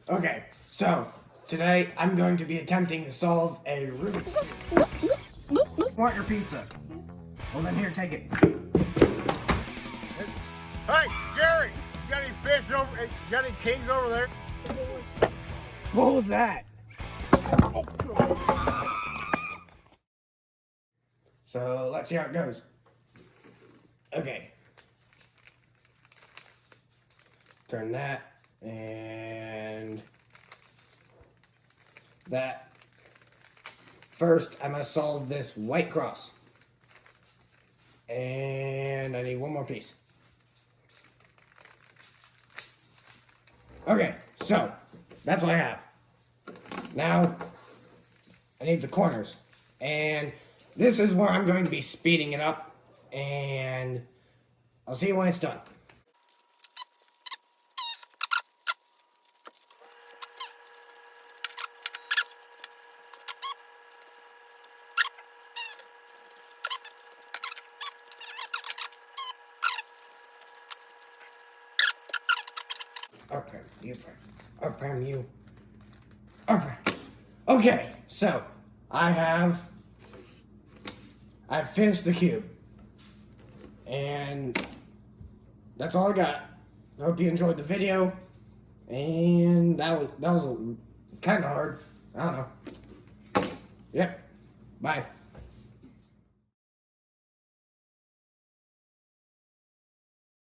Okay, so today I'm going to be attempting to solve a Rubik's Cube. Want your pizza? Well then here, take it. Hey, Jerry, you got any fish over? You got any kings over there? What was that? So let's see how it goes. Okay. Turn that and that. First, I must solve this white cross. And I need one more piece. Okay, so that's what I have. Now, I need the corners. And this is where I'm going to be speeding it up. And I'll see you when it's done. Okay, you pram you. Okay. Okay, so I've finished the cube. And that's all I got. I hope you enjoyed the video. And that was kind of hard. I don't know. Yep. Bye.